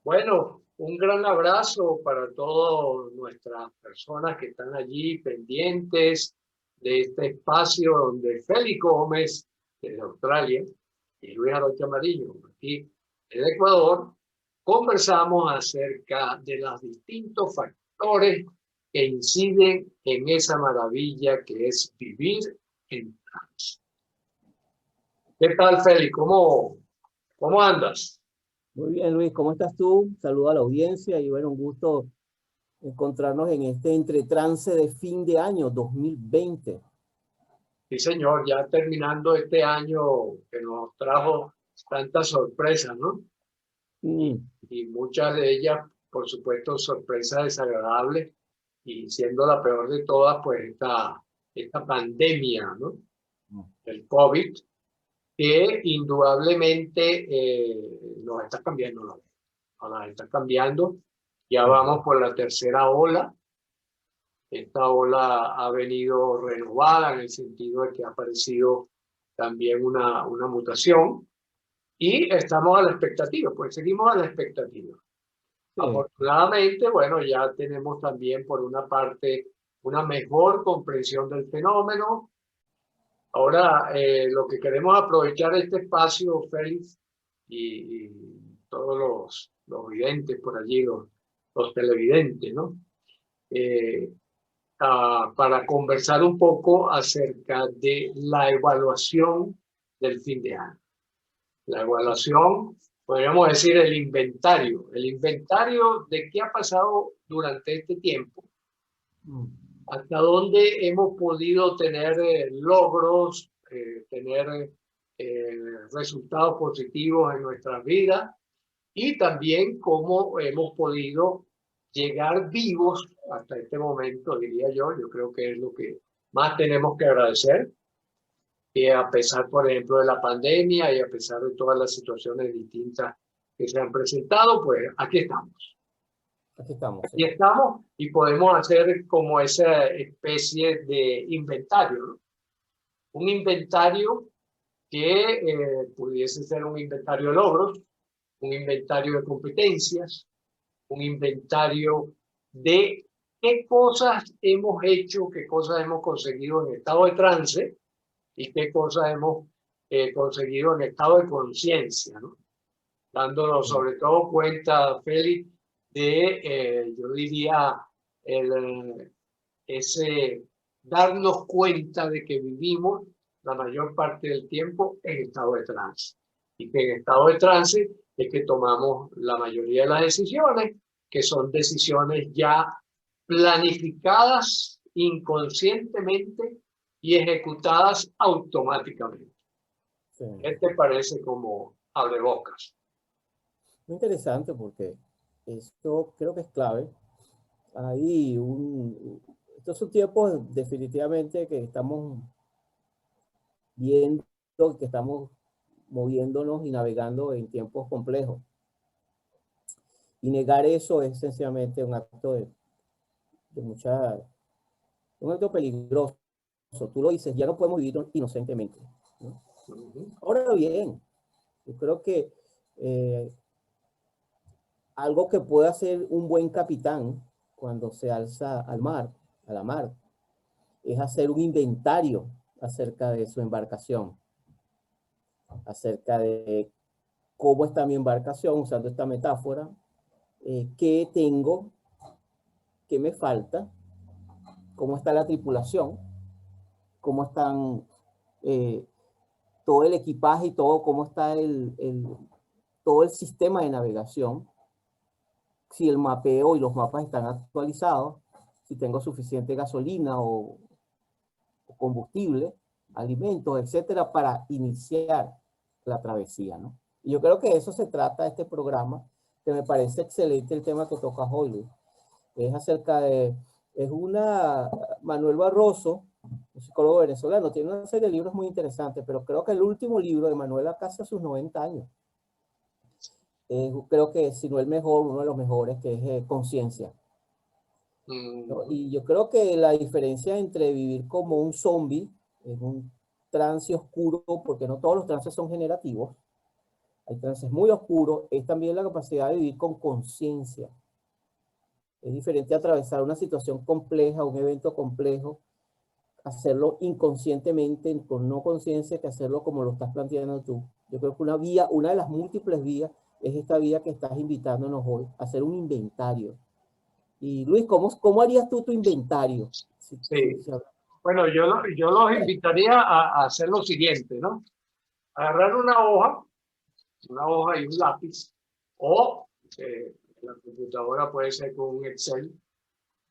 Bueno, un gran abrazo para todas nuestras personas que están allí pendientes de este espacio donde Félix Gómez, desde Australia, y Luis Arocha Amarillo, aquí en Ecuador, conversamos acerca de los distintos factores que inciden en esa maravilla que es vivir en trance. ¿Qué tal, Félix? ¿Cómo andas? Muy bien, Luis, ¿cómo estás tú? Saludo a la audiencia y bueno, un gusto encontrarnos en este entretrance de fin de año 2020. Sí, señor, ya terminando este año que nos trajo tantas sorpresas, ¿no? Y, Mm, y muchas de ellas, por supuesto, sorpresas desagradables y siendo la peor de todas, pues esta pandemia, ¿no? El COVID, que indudablemente nos está cambiando la vida, nos está cambiando. Ya mm, vamos por la tercera ola. Esta ola ha venido renovada en el sentido de que ha aparecido también una mutación y estamos a la expectativa, pues seguimos a la expectativa. sí, Afortunadamente, bueno, ya tenemos también por una parte una mejor comprensión del fenómeno. Ahora, lo que queremos aprovechar este espacio, Félix, y todos los videntes por allí, los televidentes, ¿no? Eh, para conversar un poco acerca de la evaluación del fin de año. La evaluación, podríamos decir el inventario de qué ha pasado durante este tiempo, mm, hasta dónde hemos podido tener logros, tener resultados positivos en nuestras vidas y también cómo hemos podido llegar vivos hasta este momento, diría yo. Yo creo que es lo que más tenemos que agradecer, que a pesar, por ejemplo, de la pandemia y a pesar de todas las situaciones distintas que se han presentado, pues aquí estamos. aquí estamos, sí. Aquí estamos y podemos hacer como esa especie de inventario, ¿no? Un inventario que pudiese ser un inventario de logros, un inventario de competencias, un inventario de qué cosas hemos hecho, qué cosas hemos conseguido en estado de trance y qué cosas hemos conseguido en estado de conciencia, ¿no? Dándonos Mm, sobre todo cuenta, Félix, de, yo diría, ese darnos cuenta de que vivimos la mayor parte del tiempo en estado de trance. Y que en estado de trance es que tomamos la mayoría de las decisiones, que son decisiones ya planificadas inconscientemente y ejecutadas automáticamente. sí. ¿Qué te parece como abrebocas? Muy interesante porque esto creo que es clave. Estos son tiempos definitivamente que estamos viendo, que estamos moviéndonos y navegando en tiempos complejos. Y negar eso es sencillamente un acto de mucha, un acto peligroso. Tú lo dices, ya no podemos vivir inocentemente, ¿no? Uh -huh. Ahora bien, yo creo que eh, algo que puede hacer un buen capitán cuando se alza al mar, a la mar, es hacer un inventario acerca de su embarcación, acerca de cómo está mi embarcación, usando esta metáfora, qué tengo, qué me falta, cómo está la tripulación, cómo están eh, todo el equipaje y todo, cómo está todo el sistema de navegación, si el mapeo y los mapas están actualizados, si tengo suficiente gasolina o combustible, alimentos, etcétera, para iniciar la travesía, ¿no? Y yo creo que eso se trata este programa, que me parece excelente el tema que toca hoy. Es acerca de, Manuel Barroso, un psicólogo venezolano, tiene una serie de libros muy interesantes, pero creo que el último libro de Manuel casi a sus 90 años, creo que si no el mejor, uno de los mejores, que es Conciencia. ¿no? Mm, Y yo creo que la diferencia entre vivir como un zombie en un trance oscuro, porque no todos los trances son generativos, hay trances muy oscuros, es también la capacidad de vivir con conciencia. Es diferente atravesar una situación compleja, un evento complejo, hacerlo inconscientemente, con no conciencia, que hacerlo como lo estás planteando tú. Yo creo que una vía, una de las múltiples vías, es esta vía que estás invitándonos hoy, a hacer un inventario. Y Luis, ¿cómo harías tú tu inventario? sí. Bueno, yo los invitaría a hacer lo siguiente, ¿no? Agarrar una hoja y un lápiz, o la computadora puede ser con un Excel,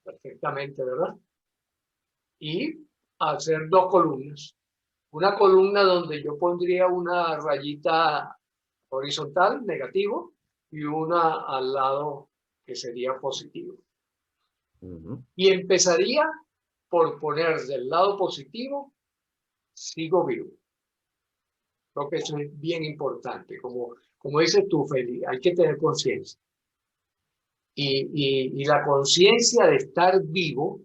perfectamente, ¿verdad? Y hacer dos columnas. Una columna donde yo pondría una rayita horizontal, negativo, y una al lado que sería positivo. Ujú. Y empezaría por poner del lado positivo, sigo vivo. Creo que eso es bien importante. Como dices tú, Feli, hay que tener conciencia. Y la conciencia de estar vivo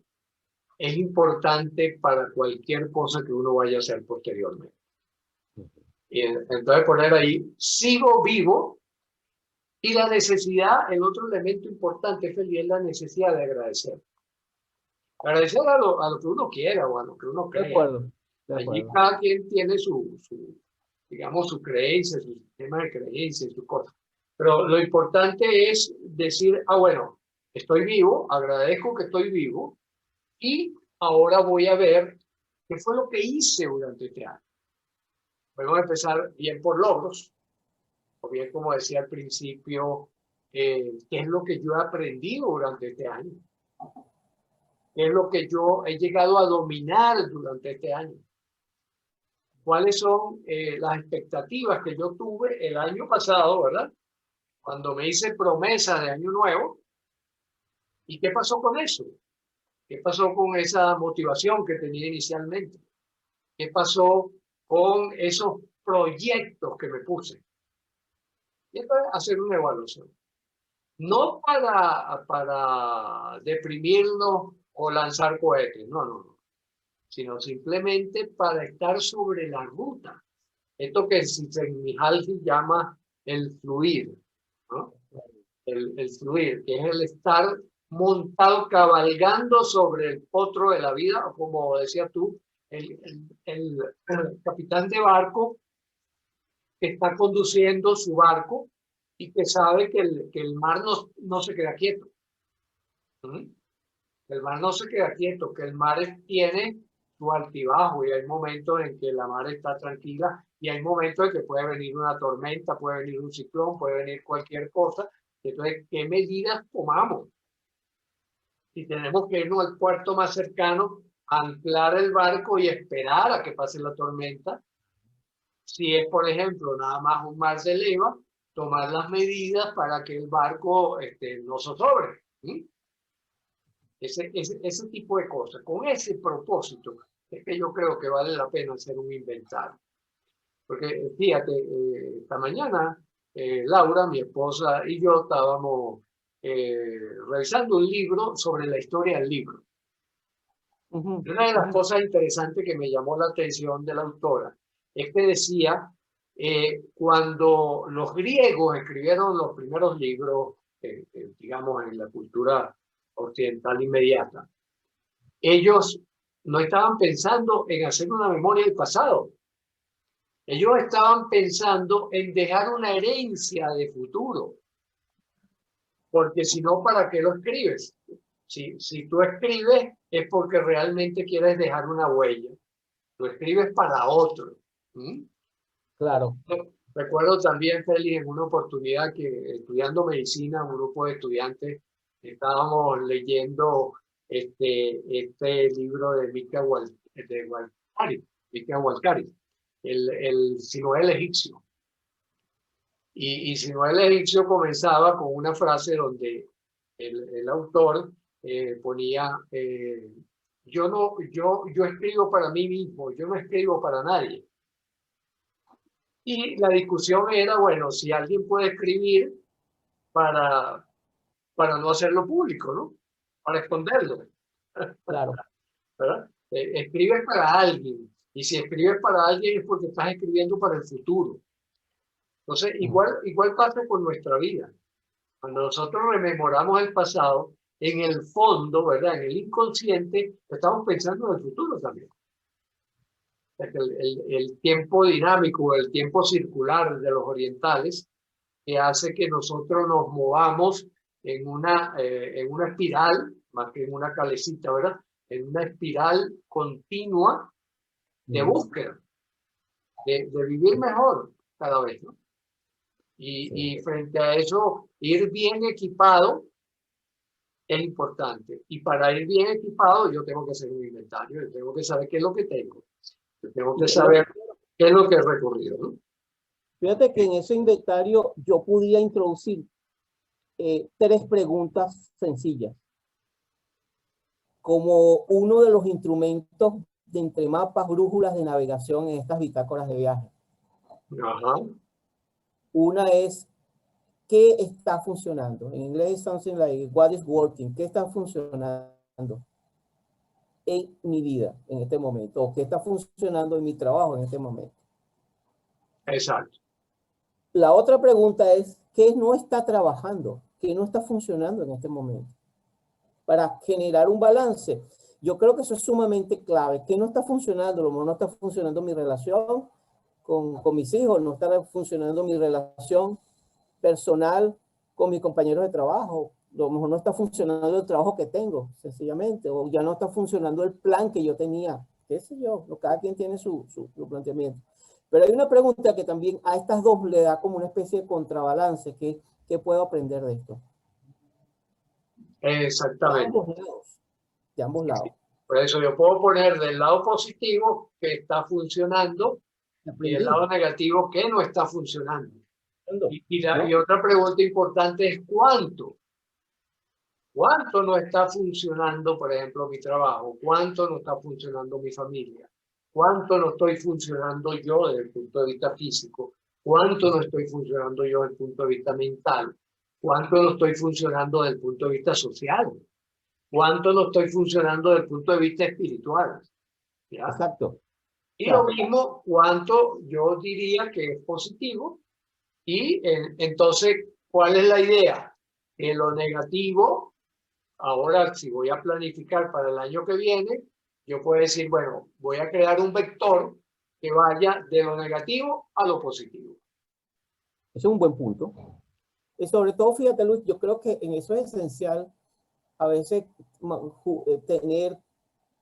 es importante para cualquier cosa que uno vaya a hacer posteriormente. Y entonces poner ahí, sigo vivo, y la necesidad, el otro elemento importante, Feli, es la necesidad de agradecer. Agradecer a lo que uno quiera o a lo que uno De crea. acuerdo, de Allí acuerdo. cada quien tiene digamos, su creencia, su sistema de creencias, su cosa. Pero lo importante es decir, bueno, estoy vivo, agradezco que estoy vivo y ahora voy a ver qué fue lo que hice durante este año. Podemos empezar bien por logros, o bien, como decía al principio, qué es lo que yo he aprendido durante este año, qué es lo que yo he llegado a dominar durante este año. ¿Cuáles son las expectativas que yo tuve el año pasado, verdad? Cuando me hice promesa de año nuevo. ¿Y qué pasó con eso? ¿Qué pasó con esa motivación que tenía inicialmente? ¿Qué pasó con esos proyectos que me puse? Y entonces hacer una evaluación. No para deprimirnos o lanzar cohetes, no, sino simplemente para estar sobre la ruta. Esto que Csikszentmihalyi llama el fluir, ¿no? El fluir, que es el estar montado, cabalgando sobre el potro de la vida, o como decías tú, el capitán de barco que está conduciendo su barco y que sabe que el mar no se queda quieto. ¿Mm? El mar no se queda quieto, que el mar tiene su altibajo y hay momentos en que la mar está tranquila y hay momentos en que puede venir una tormenta, puede venir un ciclón, puede venir cualquier cosa. Entonces, ¿qué medidas tomamos? Si tenemos que irnos al puerto más cercano, anclar el barco y esperar a que pase la tormenta. Si es, por ejemplo, nada más un mar se eleva, tomar las medidas para que el barco no zozobre. ¿Sí? Ese tipo de cosas. Con ese propósito es que yo creo que vale la pena hacer un inventario. Porque fíjate, esta mañana Laura, mi esposa y yo estábamos revisando un libro sobre la historia del libro. Ujú, Y una de las ujú. cosas interesantes que me llamó la atención de la autora es que decía, cuando los griegos escribieron los primeros libros, digamos, en la cultura occidental inmediata, ellos no estaban pensando en hacer una memoria del pasado. Ellos estaban pensando en dejar una herencia de futuro, porque si no, ¿para qué lo escribes? Si tú escribes es porque realmente quieres dejar una huella. Lo escribes para otro. ¿Mm? Claro. Recuerdo también, Félix, en una oportunidad que estudiando medicina, un grupo de estudiantes, estábamos leyendo este libro de Mika Walcari, Mika Walcari, el Sinuel egipcio. Y Sinuel egipcio comenzaba con una frase donde el autor ponía, yo escribo para mí mismo, yo no escribo para nadie. Y la discusión era, bueno, si alguien puede escribir para no hacerlo público, ¿no? para esconderlo, Claro. ¿verdad? Escribes para alguien, y si escribes para alguien es porque estás escribiendo para el futuro. Entonces, igual pasa con nuestra vida. Cuando nosotros rememoramos el pasado, en el fondo, ¿verdad? En el inconsciente, estamos pensando en el futuro también. El tiempo dinámico, el tiempo circular de los orientales, que hace que nosotros nos movamos en una espiral, más que en una calecita, ¿verdad? En una espiral continua de búsqueda, de vivir mejor cada vez, ¿no? Y frente a eso, ir bien equipado es importante. Y para ir bien equipado, yo tengo que hacer un inventario, yo tengo que saber qué es lo que tengo, yo tengo que saber qué es lo que he recorrido, ¿no? Fíjate que en ese inventario yo podía introducir 3 preguntas sencillas como uno de los instrumentos de entre mapas, brújulas de navegación en estas bitácoras de viaje. Ajá. Una es, ¿qué está funcionando? En inglés es something like, what is working? ¿Qué está funcionando en mi vida en este momento? ¿O qué está funcionando en mi trabajo en este momento? Exacto. La otra pregunta es, ¿qué no está trabajando? ¿Qué no está funcionando en este momento? Para generar un balance. Yo creo que eso es sumamente clave. ¿Qué no está funcionando? A lo mejor no está funcionando mi relación con mis hijos, no está funcionando mi relación personal con mis compañeros de trabajo, a lo mejor no está funcionando el trabajo que tengo, sencillamente, o ya no está funcionando el plan que yo tenía, qué sé yo, cada quien tiene su planteamiento. Pero hay una pregunta que también a estas dos le da como una especie de contrabalance, ¿qué puedo aprender de esto? Exactamente. De ambos lados. Por eso yo puedo poner del lado positivo que está funcionando y el lado negativo que no está funcionando. Y otra pregunta importante es ¿cuánto? ¿Cuánto no está funcionando, por ejemplo, mi trabajo? ¿Cuánto no está funcionando mi familia? ¿Cuánto no estoy funcionando yo desde el punto de vista físico? ¿Cuánto no estoy funcionando yo desde el punto de vista mental? ¿Cuánto no estoy funcionando desde el punto de vista social? ¿Cuánto no estoy funcionando desde el punto de vista espiritual? ¿Ya? Exacto. Y lo mismo, cuánto yo diría que es positivo. Y entonces, ¿cuál es la idea? Que lo negativo, ahora si voy a planificar para el año que viene, yo puedo decir, bueno, voy a crear un vector que vaya de lo negativo a lo positivo. Ese es un buen punto. Y sobre todo, fíjate, Luis, yo creo que en eso es esencial a veces tener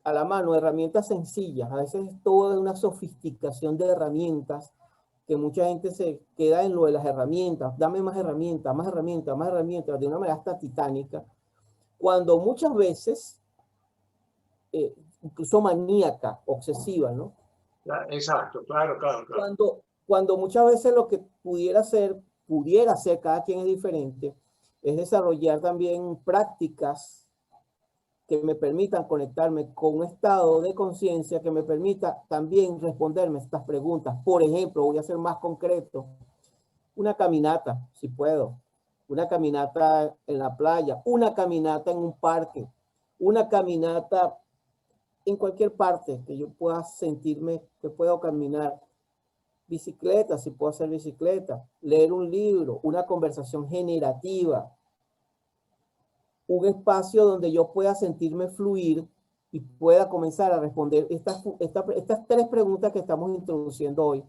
a la mano herramientas sencillas. A veces es toda una sofisticación de herramientas que mucha gente se queda en lo de las herramientas. Dame más herramientas, más herramientas, más herramientas, de una manera hasta titánica. Cuando muchas veces, incluso maníaca, obsesiva, ¿no? Exacto, claro. Cuando muchas veces lo que pudiera ser, cada quien es diferente, es desarrollar también prácticas que me permitan conectarme con un estado de conciencia que me permita también responderme estas preguntas. Por ejemplo, voy a ser más concreto, una caminata, si puedo, una caminata en la playa, una caminata en un parque, una caminata en cualquier parte que yo pueda sentirme que puedo caminar, bicicleta, si puedo hacer bicicleta, leer un libro, una conversación generativa, un espacio donde yo pueda sentirme fluir y pueda comenzar a responder estas 3 preguntas que estamos introduciendo hoy.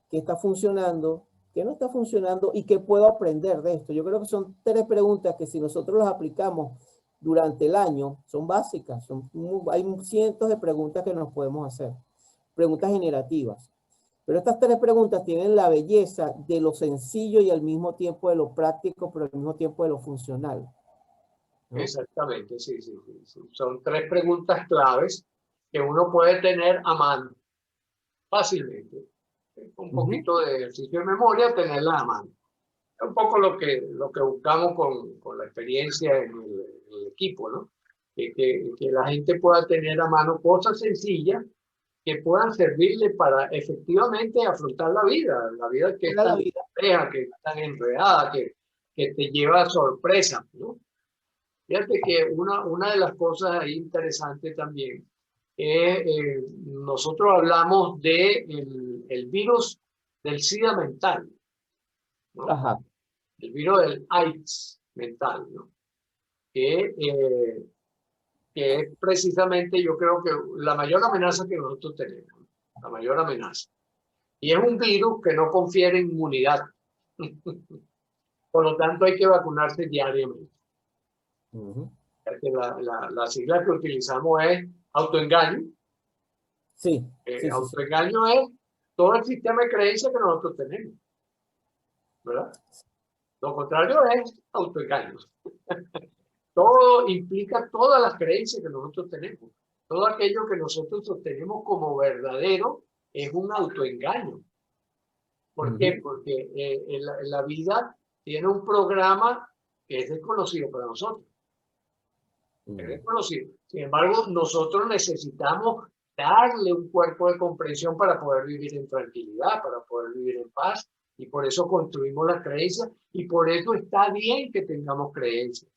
¿Qué está funcionando? ¿Qué no está funcionando? ¿Y qué puedo aprender de esto? Yo creo que son 3 preguntas que si nosotros las aplicamos durante el año, son básicas. Hay cientos de preguntas que nos podemos hacer. Preguntas generativas. Pero estas 3 preguntas tienen la belleza de lo sencillo y al mismo tiempo de lo práctico, pero al mismo tiempo de lo funcional, ¿no? Exactamente, sí. Son 3 preguntas claves que uno puede tener a mano fácilmente. Un poquito de ejercicio de memoria, tenerla a mano. Es un poco lo que buscamos con la experiencia en el equipo, ¿no? Que la gente pueda tener a mano cosas sencillas que puedan servirle para efectivamente afrontar la vida que es tan compleja, que es tan enredada, que te lleva a sorpresa, ¿no? Fíjate que una de las cosas ahí interesantes también es, nosotros hablamos de el virus del SIDA mental, ¿no? Ajá. El virus del AIDS mental, ¿no? Que, que es precisamente, yo creo que la mayor amenaza que nosotros tenemos, la mayor amenaza. Y es un virus que no confiere inmunidad. Por lo tanto, hay que vacunarse diariamente. Ujú. La sigla que utilizamos es autoengaño. Sí, sí, sí, sí. Autoengaño es todo el sistema de creencias que nosotros tenemos, ¿verdad? Lo contrario es autoengaño. Todo implica todas las creencias que nosotros tenemos. Todo aquello que nosotros sostenemos como verdadero es un autoengaño. ¿Por qué? Ujú. Porque la vida tiene un programa que es desconocido para nosotros. Es Ujú. desconocido. Sin embargo, nosotros necesitamos darle un cuerpo de comprensión para poder vivir en tranquilidad, para poder vivir en paz. Y por eso construimos las creencias y por eso está bien que tengamos creencias.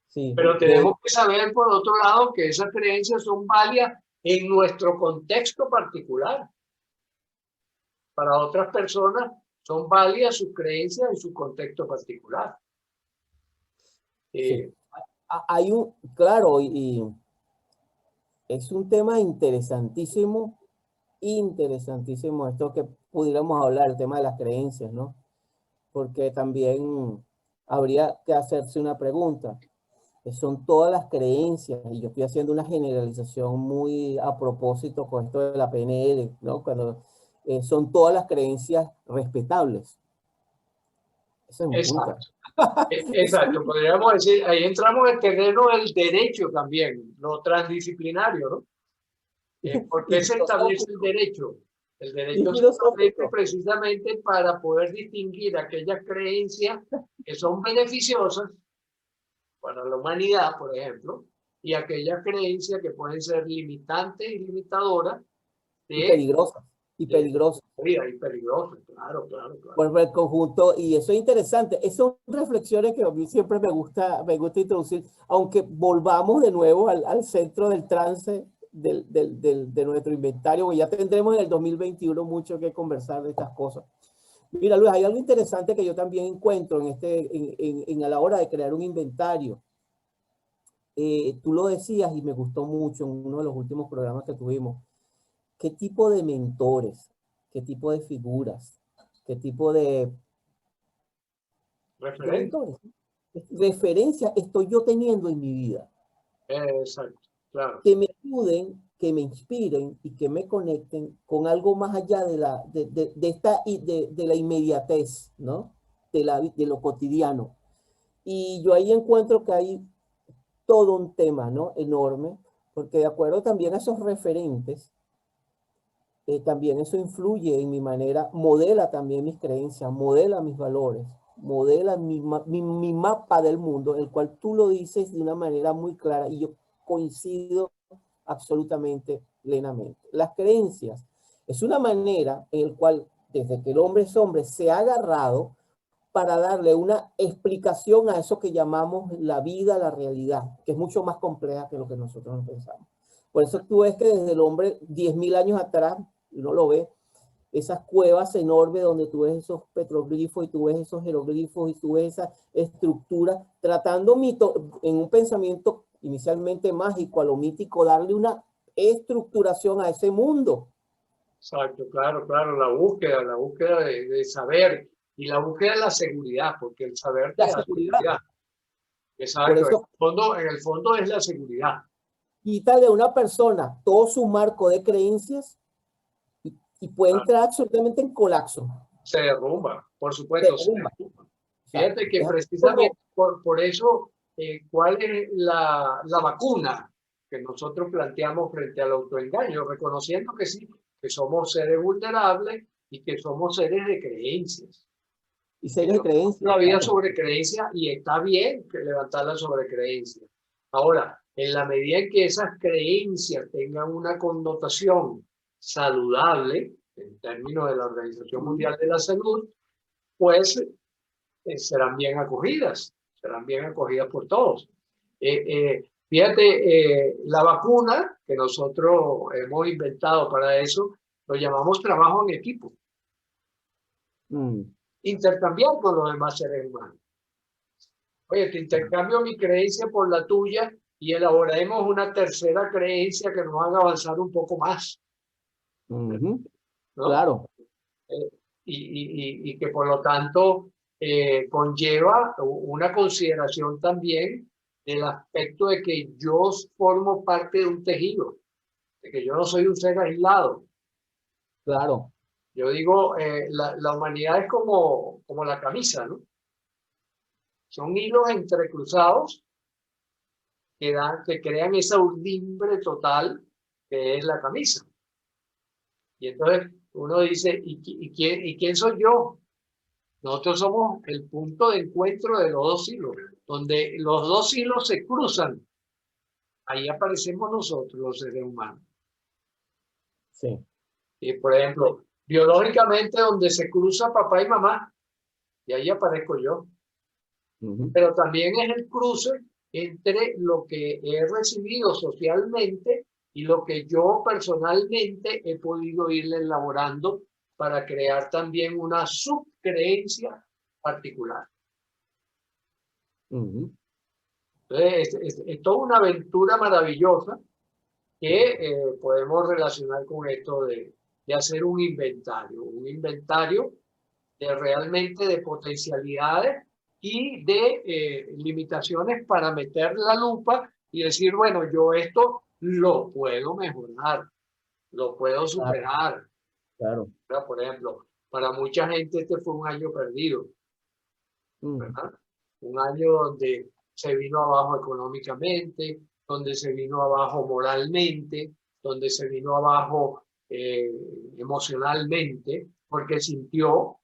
Sí, Pero tenemos que saber, por otro lado, que esas creencias son válidas en nuestro contexto particular. Para otras personas son válidas sus creencias en su contexto particular. sí. Eh, Hay un, claro, y es un tema interesantísimo, interesantísimo esto que pudiéramos hablar, el tema de las creencias, ¿no? Porque también habría que hacerse una pregunta, que son todas las creencias, y yo estoy haciendo una generalización muy a propósito con esto de la PNL, ¿no? Cuando son todas las creencias respetables. Ese es un punto. exacto. Exacto, podríamos decir, ahí entramos en el terreno del derecho también, lo transdisciplinario, ¿no? ¿Por Y qué se establece el filosófico, derecho? El y derecho se establece filosófico. precisamente para poder distinguir aquellas creencias que son beneficiosas para la humanidad, por ejemplo, y aquellas creencias que pueden ser limitantes y limitadoras Y de, peligrosas, y peligrosas. la vida y peligrosas. Claro, claro, claro. Por el conjunto, y eso es interesante. Esas son reflexiones que a mí siempre me gusta introducir, aunque volvamos de nuevo al centro del trance de nuestro inventario, que ya tendremos en el 2021 mucho que conversar de estas cosas. Mira, Luis, hay algo interesante que yo también encuentro a la hora de crear un inventario. Tú lo decías y me gustó mucho en uno de los últimos programas que tuvimos. ¿Qué tipo de mentores, qué tipo de figuras, qué tipo de Referente. mentores, referencias estoy yo teniendo en mi vida? Exacto, claro. Que me ayuden, que me inspiren y que me conecten con algo más allá de la inmediatez, ¿no? De lo cotidiano. Y yo ahí encuentro que hay todo un tema, ¿no? Enorme, porque de acuerdo también a esos referentes, también eso influye en mi manera, modela también mis creencias, modela mis valores, modela mi mapa del mundo, el cual tú lo dices de una manera muy clara y yo coincido absolutamente plenamente. Las creencias es una manera en la cual, desde que el hombre es hombre, se ha agarrado para darle una explicación a eso que llamamos la vida, la realidad, que es mucho más compleja que lo que nosotros pensamos. Por eso tú ves que desde el hombre, 10.000 años atrás, uno lo ve, esas cuevas enormes donde tú ves esos petroglifos y tú ves esos jeroglifos y tú ves esa estructura, tratando en un pensamiento inicialmente mágico a lo mítico, darle una estructuración a ese mundo. Exacto, claro, claro, la búsqueda de saber y la búsqueda de la seguridad, porque el saber te La da seguridad. seguridad. Por Exacto, eso en el fondo es la seguridad. quita de una persona todo su marco de creencias y puede Claro, entrar absolutamente en colapso. se derrumba, por Se supuesto, se derrumba. derrumba. Exacto. Fíjate que Es así como, precisamente por eso, ¿cuál es la vacuna que nosotros planteamos frente al autoengaño? Reconociendo que sí, que somos seres vulnerables y que somos seres de creencias. y Y que seres de creencias, la vida claro. sobre creencia y está bien que levantarla sobre creencia. Ahora, en la medida en que esas creencias tengan una connotación saludable, en términos de la Organización Mundial de la Salud, pues serán bien acogidas por todos. Fíjate, la vacuna que nosotros hemos inventado para eso, lo llamamos trabajo en equipo. Intercambiar con los demás seres humanos. Oye, te intercambio mi creencia por la tuya y elaboremos una tercera creencia que nos haga avanzar un poco más. ¿No? Claro. Y que por lo tanto conlleva una consideración también del aspecto de que yo formo parte de un tejido, de que yo no soy un ser aislado. Claro. Yo digo, la humanidad es como la camisa, ¿no? Son hilos entrecruzados que crean esa urdimbre total que es la camisa. Y entonces uno dice, ¿y quién soy yo? Nosotros somos el punto de encuentro de los dos hilos. Donde los dos hilos se cruzan, ahí aparecemos nosotros, los seres humanos. Sí. Y por ejemplo, biológicamente donde se cruza papá y mamá, y ahí aparezco yo. Pero también es el cruce entre lo que he recibido socialmente y lo que yo personalmente he podido irle elaborando para crear también una subcreencia particular. Entonces, es toda una aventura maravillosa que podemos relacionar con esto de hacer un inventario de realmente de potencialidades y de limitaciones para meter la lupa y decir, bueno, yo esto lo puedo mejorar, lo puedo superar. Claro. Por ejemplo, para mucha gente este fue un año perdido, ¿verdad? Un año donde se vino abajo económicamente, donde se vino abajo moralmente, donde se vino abajo emocionalmente, porque sintió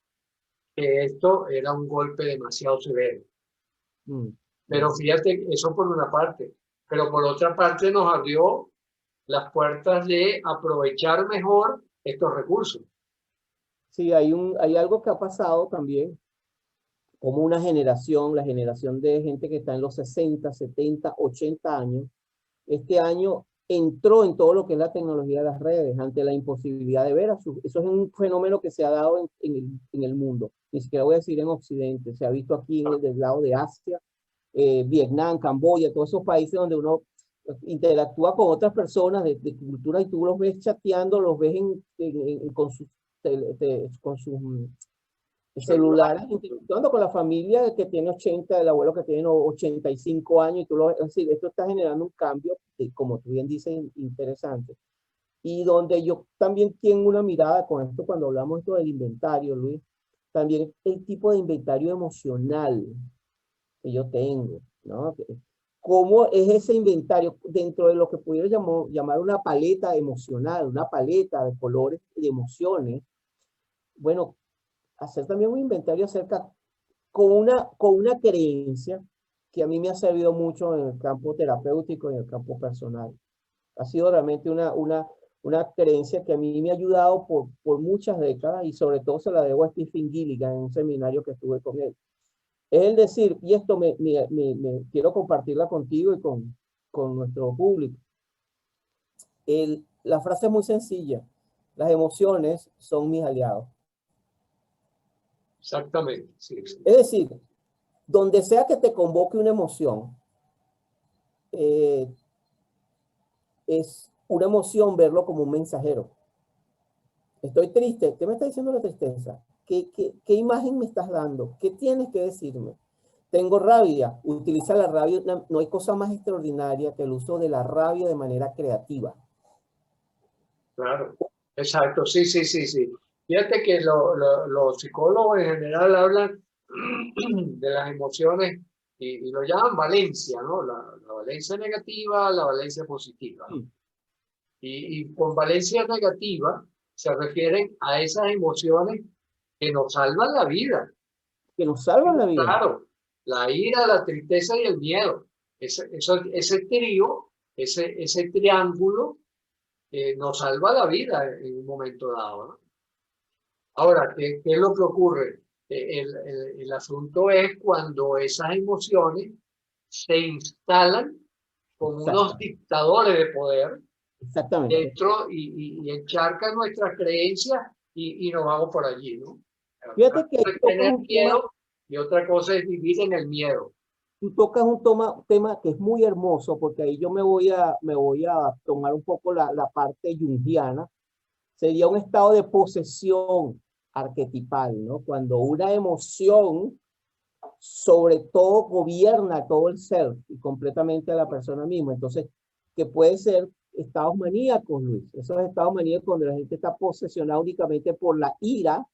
que esto era un golpe demasiado severo. Pero fíjate, eso por una parte, pero por otra parte nos abrió las puertas de aprovechar mejor estos recursos. Sí, hay algo que ha pasado también, como una generación, la generación de gente que está en los 60, 70, 80 años, este año entró en todo lo que es la tecnología de las redes, ante la imposibilidad de ver eso es un fenómeno que se ha dado en el mundo, ni siquiera voy a decir en Occidente, se ha visto aquí del lado de Asia, Vietnam, Camboya, todos esos países donde uno interactúa con otras personas de cultura y tú los ves chateando, los ves con sus celulares, interactuando con la familia que tiene 80, el abuelo que tiene 85 años, y tú lo ves, es decir, esto está generando un cambio, como tú bien dices, interesante. Y donde yo también tengo una mirada con esto, cuando hablamos esto del inventario, Luis, también el tipo de inventario emocional que yo tengo, ¿no? ¿Cómo es ese inventario dentro de lo que pudiera llamar una paleta emocional, una paleta de colores y de emociones? Bueno, hacer también un inventario acerca con una creencia que a mí me ha servido mucho en el campo terapéutico y en el campo personal. Ha sido realmente una creencia que a mí me ha ayudado por muchas décadas y sobre todo se la debo a Stephen Gilligan en un seminario que estuve con él. Es el decir, y esto me quiero compartirla contigo y con nuestro público. La frase es muy sencilla. Las emociones son mis aliados. Exactamente. Sí, sí. Es decir, donde sea que te convoque una emoción, es una emoción verlo como un mensajero. Estoy triste. ¿Qué me está diciendo la tristeza? ¿Qué imagen me estás dando? ¿Qué tienes que decirme? Tengo rabia. Utiliza la rabia. No hay cosa más extraordinaria que el uso de la rabia de manera creativa. Claro, exacto. Sí, sí, sí, sí. Fíjate que los psicólogos en general hablan de las emociones y lo llaman valencia, ¿no? La valencia negativa, la valencia positiva, ¿no? Y con valencia negativa se refieren a esas emociones que nos salvan la vida. Que nos salvan la vida. Claro, la ira, la tristeza y el miedo. Ese trío, ese triángulo nos salva la vida en un momento dado, ¿no? Ahora, ¿qué es lo que ocurre? El asunto es cuando esas emociones se instalan como unos dictadores de poder dentro y encharcan nuestras creencias y nos vamos por allí, ¿no? Fíjate que es tener miedo y otra cosa es vivir en el miedo. Tú tocas un tema que es muy hermoso, porque ahí yo me voy a tomar un poco la parte junguiana. Sería un estado de posesión arquetipal, ¿no? Cuando una emoción sobre todo gobierna todo el ser y completamente a la persona misma. Entonces, que puede ser estados maníacos, Luis. Esos estados maníacos donde la gente está posesionada únicamente por la ira,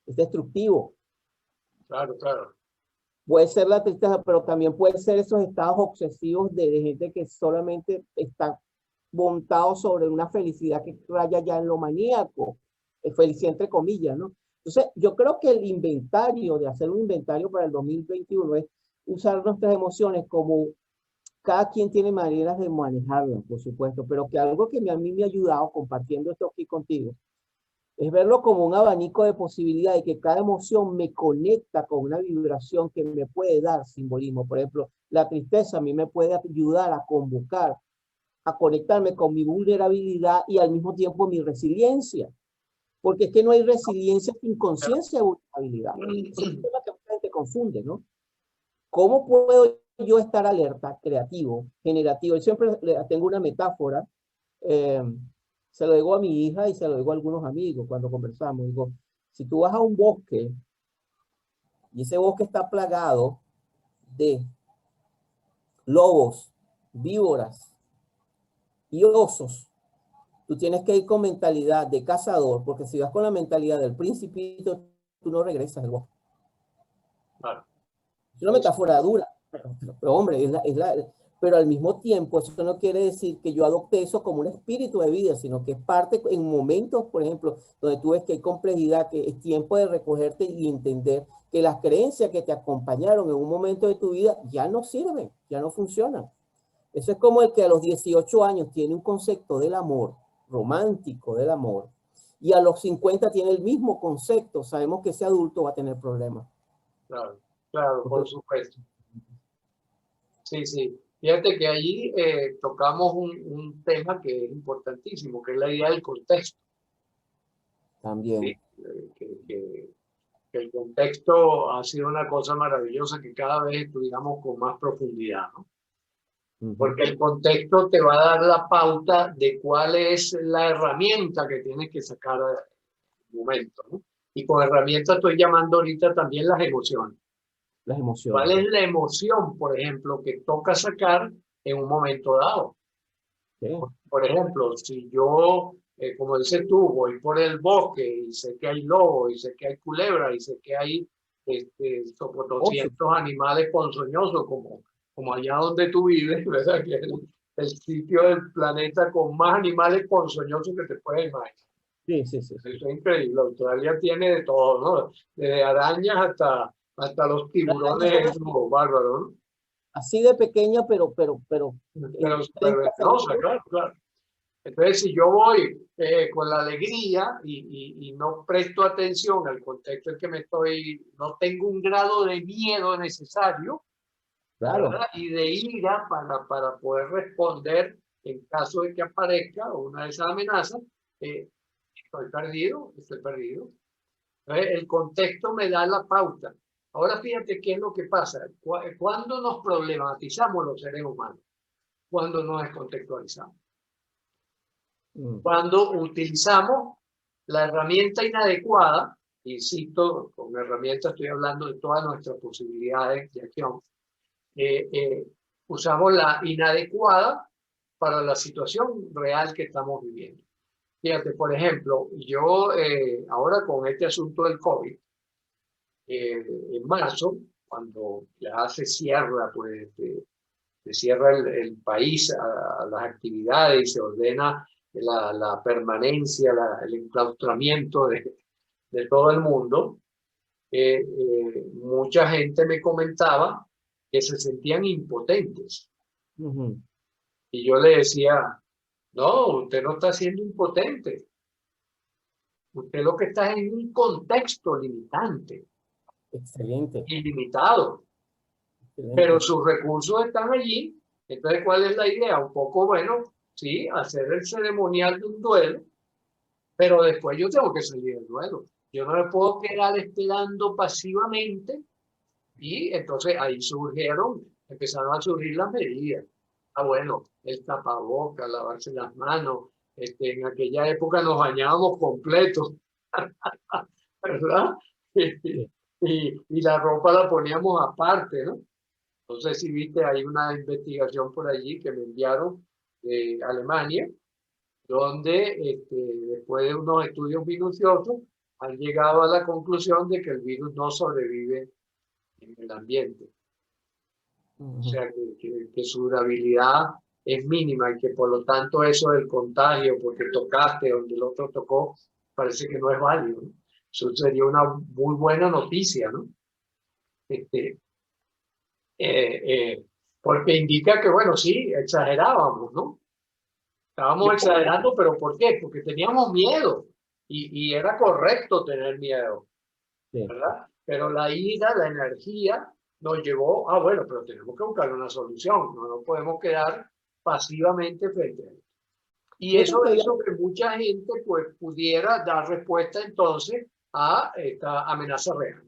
es destructivo. Claro, claro. Puede ser la tristeza, pero también puede ser esos estados obsesivos de gente que solamente está montado sobre una felicidad que raya ya en lo maníaco, felicidad entre comillas, ¿no? Entonces, yo creo que el inventario, de hacer un inventario para el 2021 es usar nuestras emociones como cada quien tiene maneras de manejarlas, por supuesto, pero que algo que a mí me ha ayudado compartiendo esto aquí contigo es verlo como un abanico de posibilidades, que cada emoción me conecta con una vibración que me puede dar simbolismo. Por ejemplo, la tristeza a mí me puede ayudar a convocar, a conectarme con mi vulnerabilidad y al mismo tiempo mi resiliencia. Porque es que no hay resiliencia sin conciencia de vulnerabilidad. Es un tema que mucha gente confunde, ¿no? ¿Cómo puedo yo estar alerta, creativo, generativo? Yo siempre tengo una metáfora, eh, se lo digo a mi hija y se lo digo a algunos amigos cuando conversamos. Digo, si tú vas a un bosque y ese bosque está plagado de lobos, víboras y osos, tú tienes que ir con mentalidad de cazador, porque si vas con la mentalidad del principito, tú no regresas al bosque. Claro. Es una metáfora dura, pero hombre, pero al mismo tiempo eso no quiere decir que yo adopte eso como un espíritu de vida, sino que es parte en momentos, por ejemplo, donde tú ves que hay complejidad, que es tiempo de recogerte y entender que las creencias que te acompañaron en un momento de tu vida ya no sirven, ya no funcionan. Eso es como el que a los 18 años tiene un concepto del amor, romántico del amor, y a los 50 tiene el mismo concepto. Sabemos que ese adulto va a tener problemas. Claro, claro, por supuesto. Sí, sí. Fíjate que allí tocamos un tema que es importantísimo, que es la idea del contexto. También. ¿Sí? Que el contexto ha sido una cosa maravillosa que cada vez estudiamos con más profundidad, ¿no? Porque el contexto te va a dar la pauta de cuál es la herramienta que tienes que sacar en el momento, ¿no? Y con herramienta estoy llamando ahorita también las emociones. Las emociones. ¿Cuál es la emoción, por ejemplo, que toca sacar en un momento dado? Sí. Por ejemplo, si yo, como dices tú, voy por el bosque y sé que hay lobo, y sé que hay culebra, y sé que hay 200 animales ponzoñosos, como allá donde tú vives, ¿verdad? Que es el sitio del planeta con más animales ponzoñosos que te puedes imaginar. Sí, sí, sí. Eso es increíble. Australia tiene de todo, ¿no? Desde arañas hasta los tiburones bárbaros, ¿no? Así de pequeña, pero Pero venenosa, claro, claro. Entonces, si yo voy con la alegría y no presto atención al contexto en que no tengo un grado de miedo necesario, claro, ¿verdad? Y de ira para poder responder en caso de que aparezca una de esas amenazas, estoy perdido, estoy perdido. Entonces, el contexto me da la pauta. Ahora fíjate qué es lo que pasa. ¿Cuándo nos problematizamos los seres humanos? Cuando nos descontextualizamos. Cuando utilizamos la herramienta inadecuada, insisto, con herramienta estoy hablando de todas nuestras posibilidades de acción, usamos la inadecuada para la situación real que estamos viviendo. Fíjate, por ejemplo, yo ahora con este asunto del COVID, en marzo, cuando ya se cierra, pues, se cierra el país a las actividades y se ordena la permanencia, el enclaustramiento de todo el mundo, mucha gente me comentaba que se sentían impotentes. Y yo le decía, no, usted no está siendo impotente. Usted lo que está es en un contexto limitante. Excelente. Ilimitado. pero sus recursos están allí. Entonces, ¿cuál es la idea? Un poco, bueno, sí, hacer el ceremonial de un duelo, pero después yo tengo que salir del duelo. Yo no me puedo quedar esperando pasivamente y entonces ahí empezaron a surgir las medidas. Ah, bueno, el tapabocas, lavarse las manos. En aquella época nos bañábamos completos, ¿verdad? Sí. Y la ropa la poníamos aparte, ¿no? Entonces, si viste, hay una investigación por allí que me enviaron de Alemania, donde después de unos estudios minuciosos han llegado a la conclusión de que el virus no sobrevive en el ambiente. O sea, que su durabilidad es mínima y que por lo tanto eso del contagio, porque tocaste donde el otro tocó, parece que no es válido, ¿no? Eso sería una muy buena noticia, ¿no? Este, porque indica que, bueno, sí, exagerábamos, ¿no? Estábamos exagerando, pero ¿por qué? Porque teníamos miedo y era correcto tener miedo, Sí. ¿verdad? Pero la ira, la energía nos llevó a, bueno, pero tenemos que buscar una solución, no nos podemos quedar pasivamente frente a él. Y Fíjate eso que hizo que mucha gente pues pudiera dar respuesta entonces a esta amenaza real.